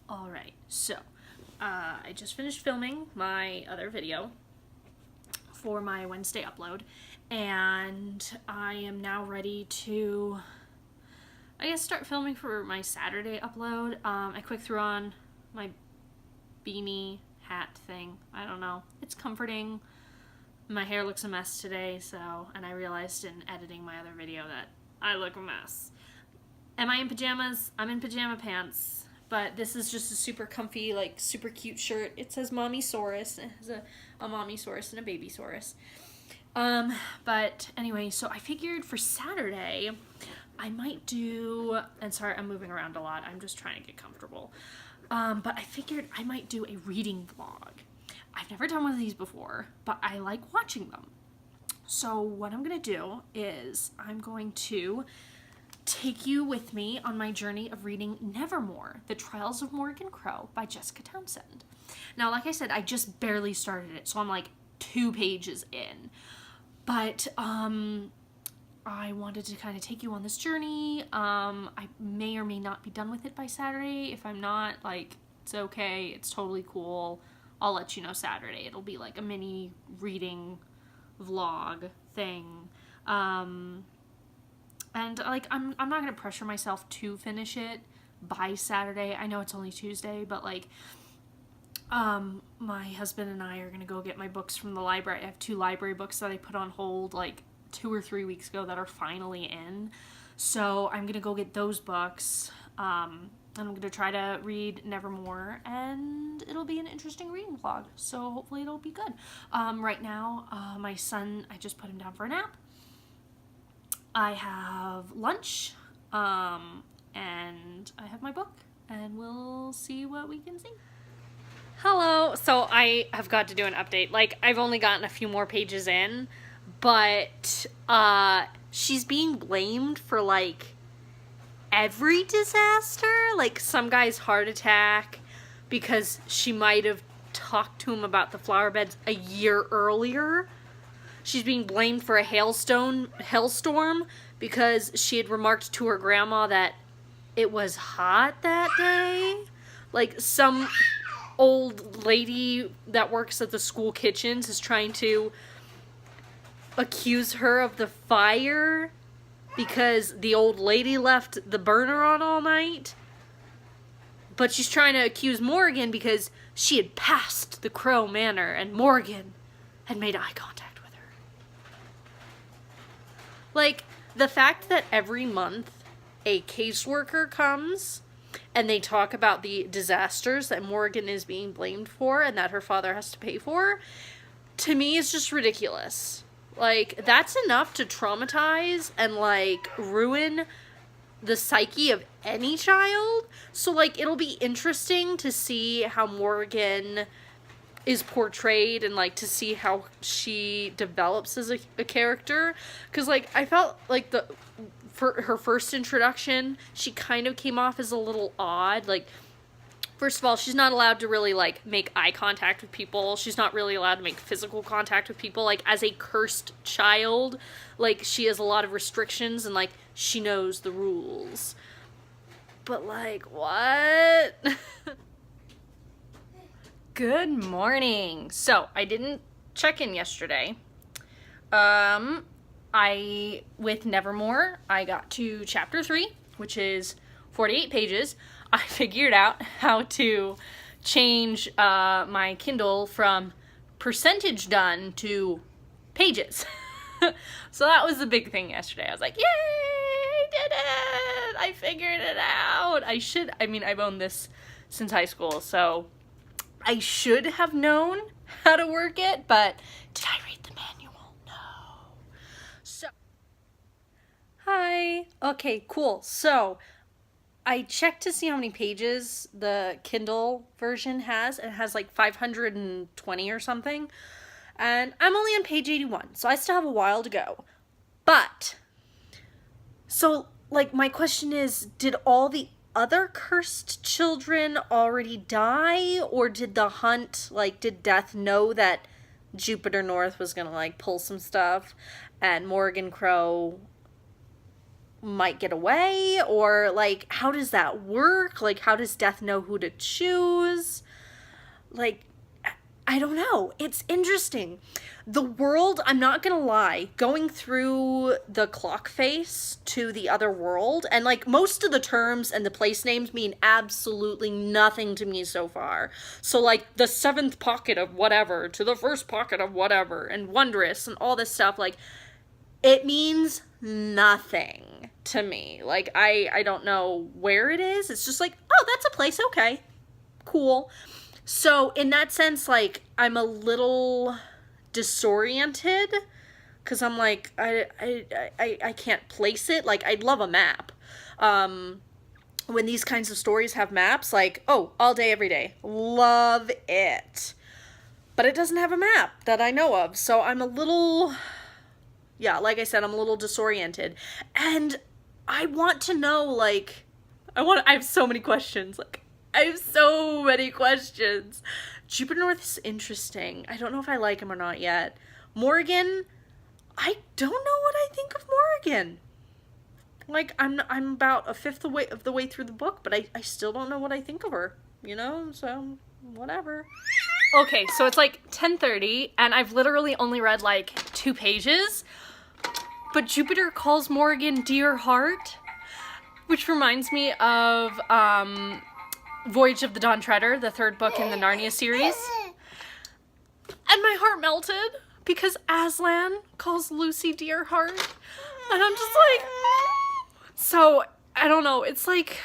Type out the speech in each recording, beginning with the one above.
Alright, so I just finished filming my other video for my Wednesday upload, and I am now ready to, I guess, start filming for my Saturday upload. I quick threw on my beanie hat thing. I don't know. It's comforting. My hair looks a mess today, and I realized in editing my other video that I look a mess. Am I in pajamas? I'm in pajama pants, but this is just a super comfy, like, super cute shirt. It says Mommy-saurus. It has a Mommy-saurus and a Baby-saurus. But anyway, so I figured for Saturday, I might do, and sorry, I'm moving around a lot. I'm just trying to get comfortable. But I figured I might do a reading vlog. I've never done one of these before, but I like watching them. So what I'm going to do is I'm going to take you with me on my journey of reading Nevermoor, The Trials of Morgan Crow by Jessica Townsend. Now, like I said, I just barely started it, so I'm like 2 pages in. But I wanted to kind of take you on this journey. I may or may not be done with it by Saturday. If I'm not, like, it's okay. It's totally cool. I'll let you know Saturday. It'll be like a mini reading vlog thing. And like I'm not gonna pressure myself to finish it by Saturday. I know it's only Tuesday, but like my husband and I are gonna go get my books from the library. I have 2 library books that I put on hold like 2 or 3 weeks ago that are finally in. So I'm gonna go get those books. And I'm gonna try to read Nevermoor, and it'll be an interesting reading vlog. So hopefully it'll be good. Right now, my son, I just put him down for a nap. I have lunch, and I have my book, and we'll see what we can see. Hello. So I have got to do an update. Like, I've only gotten a few more pages in, but she's being blamed for like every disaster. Like some guy's heart attack because she might have talked to him about the flower beds a year earlier. She's being blamed for a hailstorm because she had remarked to her grandma that it was hot that day. Like, some old lady that works at the school kitchens is trying to accuse her of the fire because the old lady left the burner on all night. But she's trying to accuse Morgan because she had passed the Crow Manor and Morgan had made eye contact. Like, the fact that every month a caseworker comes and they talk about the disasters that Morgan is being blamed for and that her father has to pay for, to me is just ridiculous. Like, that's enough to traumatize and, like, ruin the psyche of any child. So, like, it'll be interesting to see how Morgan is portrayed and like to see how she develops as a character, because like I felt like for her first introduction she kind of came off as a little odd. Like, first of all, she's not allowed to really like make eye contact with people. She's not really allowed to make physical contact with people. Like, as a cursed child, like, she has a lot of restrictions and like she knows the rules, but like, what? Good morning. So, I didn't check in yesterday. With Nevermoor, I got to chapter 3, which is 48 pages. I figured out how to change my Kindle from percentage done to pages. So that was the big thing yesterday. I was like, yay, I did it! I figured it out! I've owned this since high school, so I should have known how to work it, but did I read the manual? No. So, hi. Okay, cool. So, I checked to see how many pages the Kindle version has. It has like 520 or something. And I'm only on page 81, so I still have a while to go. But, so, like, my question is, did all the other cursed children already die, or did the hunt, like, did Death know that Jupiter North was gonna like pull some stuff and Morgan Crow might get away? Or, like, how does that work? Like, how does Death know who to choose? Like, I don't know. It's interesting. The world, I'm not gonna lie, going through the clock face to the other world, and, like, most of the terms and the place names mean absolutely nothing to me so far. So, like, the 7th pocket of whatever to the 1st pocket of whatever, and wondrous and all this stuff, like, it means nothing to me. Like, I don't know where it is. It's just like, oh, that's a place, okay, cool. So in that sense, like, I'm a little disoriented because I'm like, I can't place it. Like, I'd love a map. When these kinds of stories have maps, like, oh, all day, every day. Love it. But it doesn't have a map that I know of. So I'm a little, yeah, like I said, I'm a little disoriented. And I want to know, like, I have so many questions. Like, I have so many questions. Jupiter North is interesting. I don't know if I like him or not yet. Morgan, I don't know what I think of Morgan. Like, I'm about a fifth of the way through the book, but I still don't know what I think of her, you know? So, whatever. Okay, so it's like 10:30, and I've literally only read like 2 pages, but Jupiter calls Morgan Dear Heart, which reminds me of, Voyage of the Dawn Treader, the 3rd book in the Narnia series. And my heart melted because Aslan calls Lucy Dear Heart. And I'm just like, so, I don't know, it's like,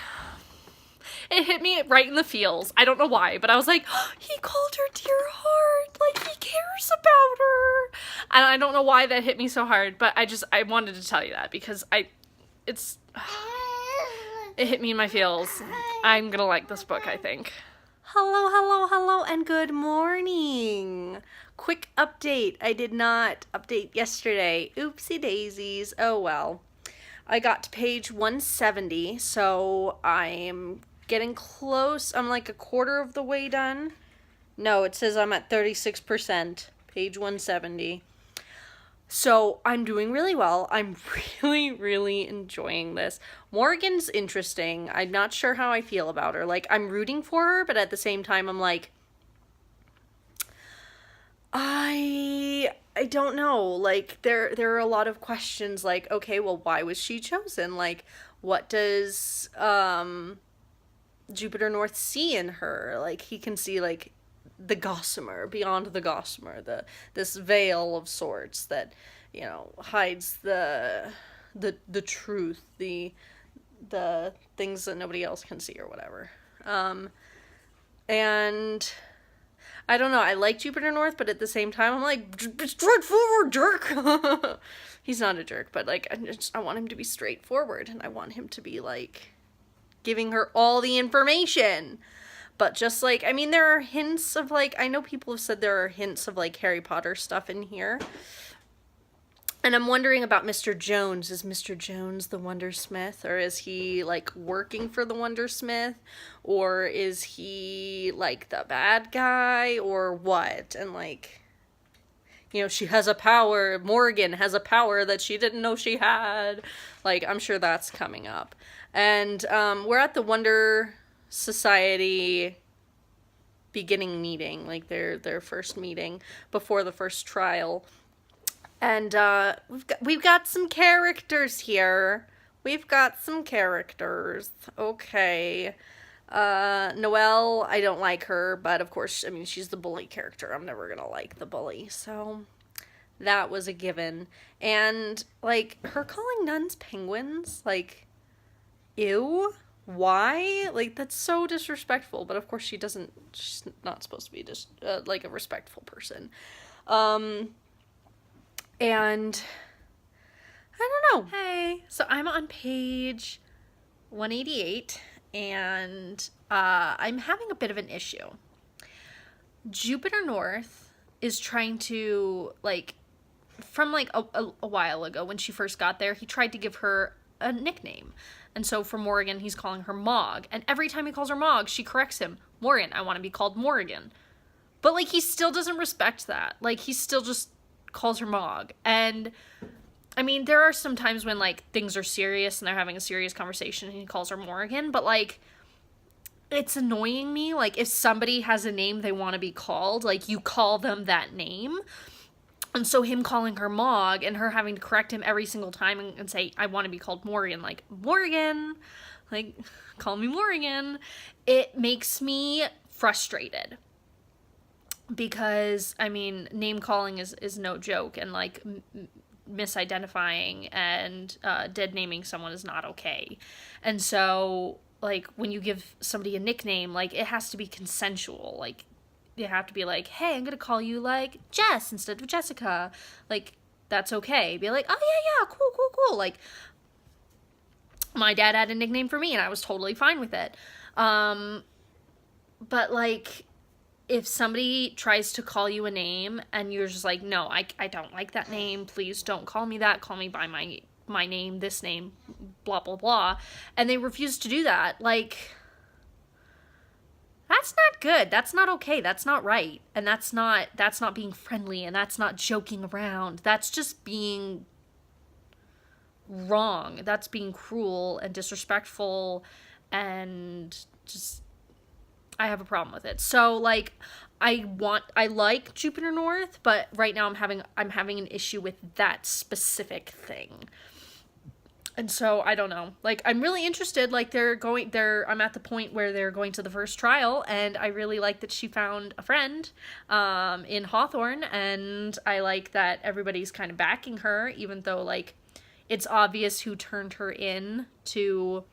it hit me right in the feels. I don't know why, but I was like, oh, he called her Dear Heart. Like, he cares about her. And I don't know why that hit me so hard, but I wanted to tell you that because it hit me in my feels. I'm gonna like this book, I think. Hello, and good morning. Quick update. I did not update yesterday. Oopsie daisies. Oh well. I got to page 170, so I'm getting close. I'm like a quarter of the way done. No, it says I'm at 36%. Page 170. So I'm doing really well. I'm really, really enjoying this. Morgan's interesting. I'm not sure how I feel about her. Like, I'm rooting for her, but at the same time, I'm like, I don't know. Like, there are a lot of questions. Like, okay, well, why was she chosen? Like, what does Jupiter North see in her? Like, he can see, like, the gossamer, beyond the gossamer, this veil of sorts that, you know, hides the truth, the things that nobody else can see or whatever. And I don't know, I like Jupiter North, but at the same time I'm like, straightforward jerk. He's not a jerk, but like, I want him to be straightforward, and I want him to be like giving her all the information. But just like, I mean, there are hints of like, I know people have said there are hints of like Harry Potter stuff in here. And I'm wondering about Mr. Jones. Is Mr. Jones the Wondersmith? Or is he like working for the Wondersmith? Or is he like the bad guy? Or what? And like, you know, she has a power. Morgan has a power that she didn't know she had. Like, I'm sure that's coming up. And we're at the Wonder Society beginning meeting, like their first meeting before the first trial, and we've got some characters here. Okay. Noelle, I don't like her, but of course, I mean, she's the bully character. I'm never gonna like the bully, so that was a given. And like, her calling nuns penguins, like, ew. Why? Like, that's so disrespectful. But of course she's not supposed to be just like a respectful person. And I don't know. Hey, so I'm on page 188, and I'm having a bit of an issue. Jupiter North is trying to, like, from like a while ago when she first got there, he tried to give her a nickname. And so for Morgan, he's calling her Mog. And every time he calls her Mog, she corrects him. Morgan, I want to be called Morgan. But, like, he still doesn't respect that. Like, he still just calls her Mog. And I mean, there are some times when, like, things are serious and they're having a serious conversation and he calls her Morgan, but, like, it's annoying me. Like, if somebody has a name they want to be called, like, you call them that name. And so him calling her Mog and her having to correct him every single time and say, I want to be called Morgan. Like, Morgan! Like, call me Morgan. It makes me frustrated. Because, I mean, name calling is no joke. And, like, misidentifying and dead naming someone is not okay. And so, like, when you give somebody a nickname, like, it has to be consensual. Like, you have to be like, hey, I'm gonna call you, like, Jess instead of Jessica. Like, that's okay. Be like, oh, yeah, cool. Like, my dad had a nickname for me and I was totally fine with it. But, like, if somebody tries to call you a name and you're just like, no, I don't like that name, please don't call me that, call me by my name, this name, blah, blah, blah, and they refuse to do that, like, that's not good, that's not okay, that's not right, and that's not being friendly, and that's not joking around, that's just being wrong, that's being cruel and disrespectful, and just, I have a problem with it. So, like, I like Jupiter North, but right now I'm having an issue with that specific thing. And so, I don't know. Like, I'm really interested. Like, I'm at the point where they're going to the first trial, and I really like that she found a friend in Hawthorne, and I like that everybody's kind of backing her, even though, like, it's obvious who turned her in to,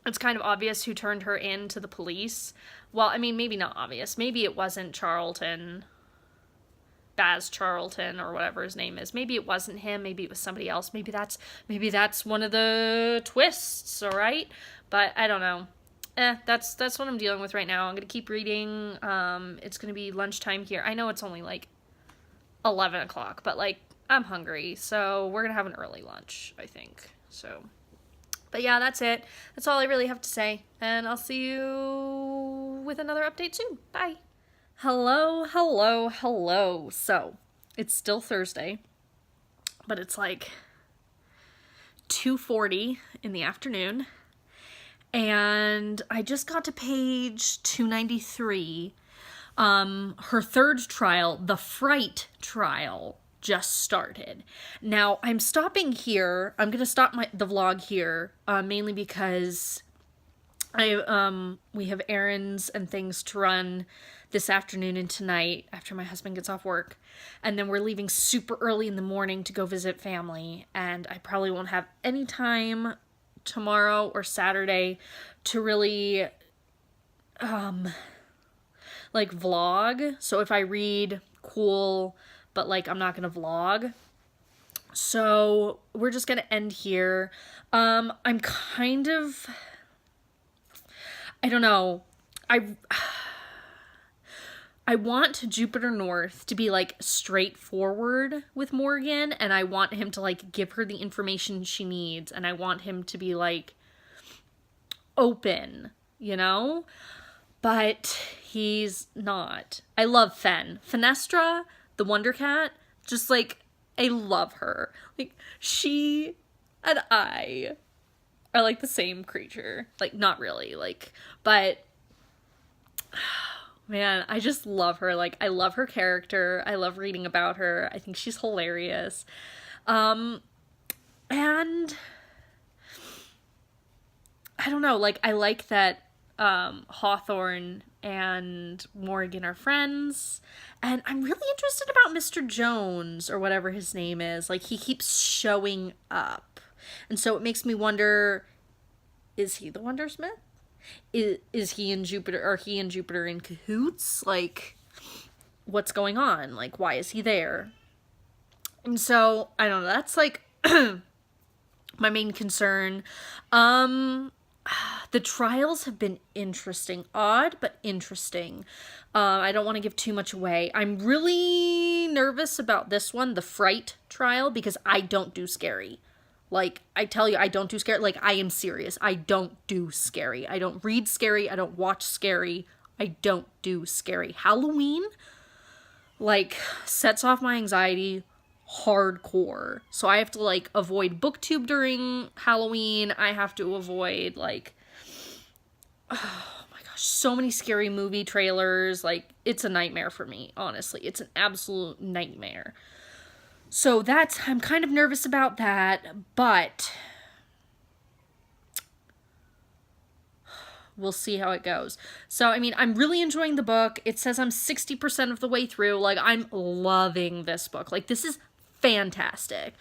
it's kind of obvious who turned her in to the police. Well, I mean, maybe not obvious. Maybe it wasn't Baz Charlton, or whatever his name is. Maybe it wasn't him. Maybe it was somebody else. Maybe that's one of the twists, all right? But I don't know. That's what I'm dealing with right now. I'm going to keep reading. It's going to be lunchtime here. I know it's only, like, 11 o'clock, but, like, I'm hungry, so we're going to have an early lunch, I think. So... But yeah, that's it. That's all I really have to say. And I'll see you with another update soon. Bye. Hello. So, it's still Thursday, but it's like 2:40 in the afternoon. And I just got to page 293. Her third trial, the Fright trial, just started. Now, I'm stopping here. I'm going to stop the vlog here, mainly because we have errands and things to run this afternoon and tonight after my husband gets off work. And then we're leaving super early in the morning to go visit family. And I probably won't have any time tomorrow or Saturday to really, like, vlog. So if I read, cool, but, like, I'm not gonna vlog. So we're just gonna end here. I'm kind of, I don't know. I want Jupiter North to be, like, straightforward with Morgan, and I want him to, like, give her the information she needs, and I want him to be, like, open, you know? But he's not. I love Fenestra, the Wonder Cat, just, like, I love her. Like, she and I are, like, the same creature. Like, not really, like, but, man, I just love her. Like, I love her character. I love reading about her. I think she's hilarious. And I don't know, like, I like that Hawthorne and Morgan are friends, and I'm really interested about Mr. Jones, or whatever his name is. Like, he keeps showing up, and so it makes me wonder, is he the Wondersmith? Is he and Jupiter, are he and Jupiter in cahoots? Like, what's going on? Like, why is he there? And so, I don't know, that's, like, my main concern. The trials have been interesting. Odd, but interesting. I don't want to give too much away. I'm really nervous about this one, the Fright trial, because I don't do scary. Like, I tell you, I don't do scary. Like, I am serious. I don't do scary. I don't read scary. I don't watch scary. I don't do scary. Halloween, like sets off my anxiety hardcore. So I have to like avoid booktube during Halloween. I have to avoid like, oh my gosh, so many scary movie trailers. Like, it's a nightmare for me, honestly. It's an absolute nightmare. So I'm kind of nervous about that, but we'll see how it goes. So, I mean, I'm really enjoying the book. It says I'm 60% of the way through. Like, I'm loving this book. Like, this is fantastic.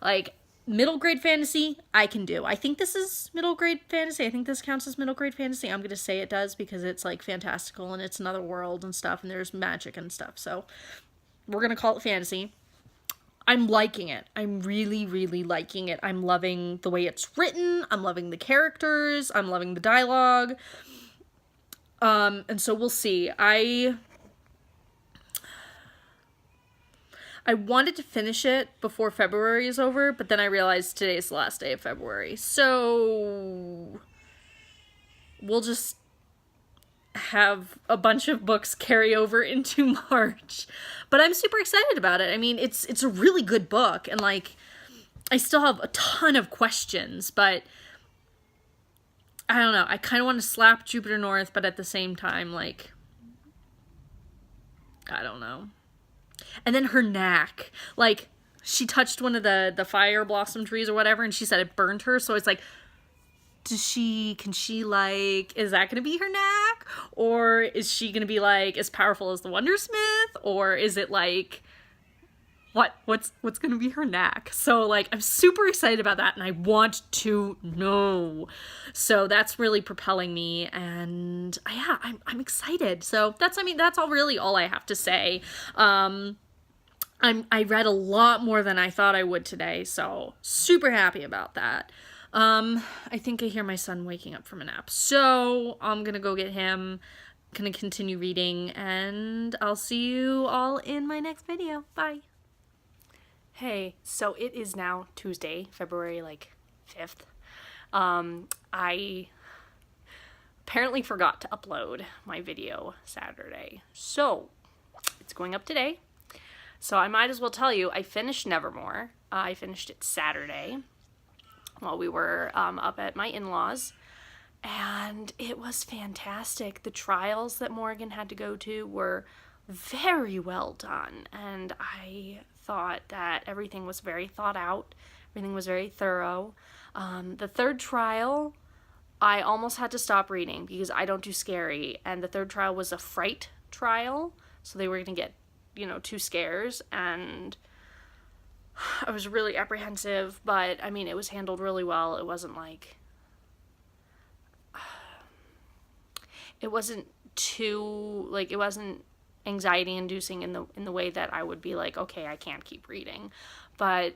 Like, middle grade fantasy, I can do. I think this is middle grade fantasy. I think this counts as middle grade fantasy. I'm going to say it does because it's, like, fantastical and it's another world and stuff and there's magic and stuff. So, we're going to call it fantasy. I'm liking it. I'm really, really liking it. I'm loving the way it's written. I'm loving the characters. I'm loving the dialogue. And so we'll see. I wanted to finish it before February is over, but then I realized today's the last day of February. So we'll just have a bunch of books carry over into March. But I'm super excited about it. I mean, it's a really good book, and like I still have a ton of questions, but I don't know. I kind of want to slap Jupiter North, but at the same time, like, I don't know. And then her knack, like, she touched one of the fire blossom trees or whatever, and she said it burned her. So it's like, can she like, is that gonna be her knack? Or is she gonna be like as powerful as the Wondersmith? Or is it like, what's gonna be her knack? So like, I'm super excited about that and I want to know. So that's really propelling me, and yeah, I'm excited. So that's all I have to say. I read a lot more than I thought I would today, so super happy about that. I think I hear my son waking up from a nap, so I'm gonna go get him, gonna continue reading, and I'll see you all in my next video. Bye. Hey, so it is now Tuesday, February, 5th. I apparently forgot to upload my video Saturday, so it's going up today. So I might as well tell you, I finished Nevermoor. I finished it Saturday while we were up at my in-laws, and it was fantastic. The trials that Morgan had to go to were very well done, and I thought that everything was very thought out. Everything was very thorough. The third trial, I almost had to stop reading because I don't do scary, and the third trial was a fright trial, so they were going to get, 2 scares, and I was really apprehensive, but I mean, it was handled really well. It wasn't like, it wasn't too, it wasn't anxiety inducing in the way that I would be like, okay, I can't keep reading. But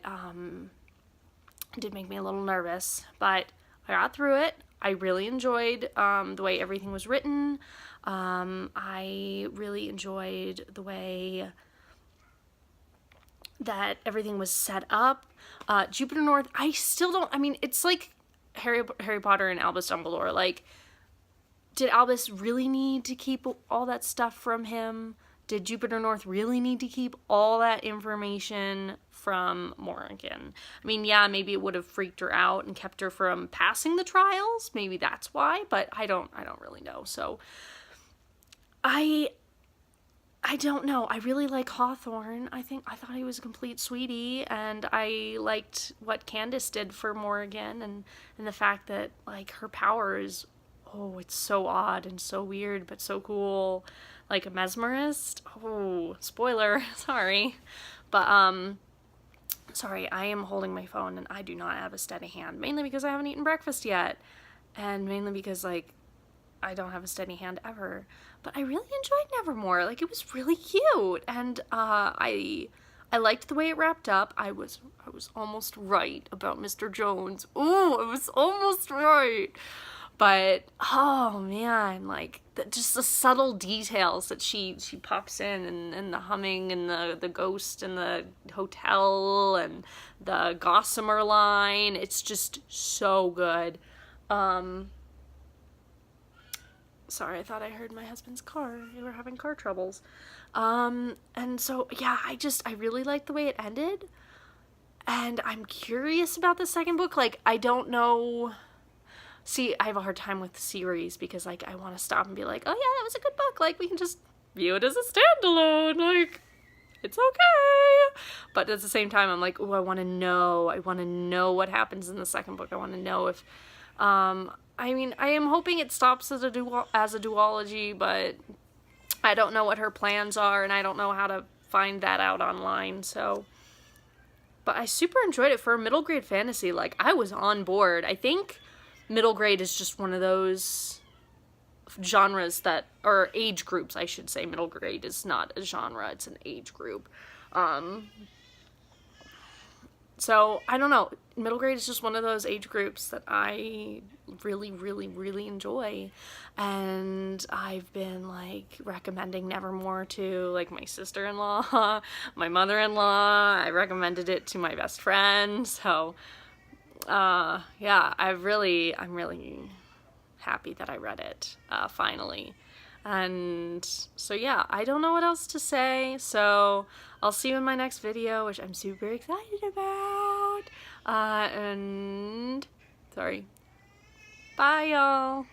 it did make me a little nervous, but I got through it. I really enjoyed the way everything was written. I really enjoyed the way that everything was set up. Jupiter North, I still don't, it's like Harry Potter and Albus Dumbledore. Like, did Albus really need to keep all that stuff from him? Did Jupiter North really need to keep all that information from Morgan? I mean, yeah, maybe it would have freaked her out and kept her from passing the trials. Maybe that's why, but I don't really know. So I don't know. I really like Hawthorne. I thought he was a complete sweetie, and I liked what Candace did for Morgan, and the fact that, her power is, it's so odd and so weird, but so cool. Like a mesmerist. Oh, spoiler. Sorry. But, sorry, I am holding my phone, and I do not have a steady hand, mainly because I haven't eaten breakfast yet, and mainly because, I don't have a steady hand ever. But I really enjoyed Nevermoor. It was really cute, and I liked the way it wrapped up. I was almost right about Mr. Jones. Ooh, I was almost right. But oh man, just the subtle details that she pops in, and the humming, and the ghost, and the hotel, and the gossamer line. It's just so good. Sorry, I thought I heard my husband's car. We were having car troubles. And so, yeah, I really liked the way it ended. And I'm curious about the second book. Like, I don't know. See, I have a hard time with the series because, like, I want to stop and be like, oh, yeah, that was a good book. Like, we can just view it as a standalone. Like, it's okay. But at the same time, I'm like, oh, I want to know. I want to know what happens in the second book. I want to know if, I mean, I am hoping it stops as a duology, but I don't know what her plans are, and I don't know how to find that out online, so. But I super enjoyed it for a middle grade fantasy. Like, I was on board. I think middle grade is just one of those genres that, or age groups, I should say. Middle grade is not a genre, it's an age group. So, I don't know. Middle grade is just one of those age groups that I really, really, really enjoy. And I've been, like, recommending Nevermoor to, like, my sister-in-law, my mother-in-law. I recommended it to my best friend. So, yeah, I'm really happy that I read it, finally. And so, yeah, I don't know what else to say. So I'll see you in my next video, which I'm super excited about. And sorry. Bye, y'all.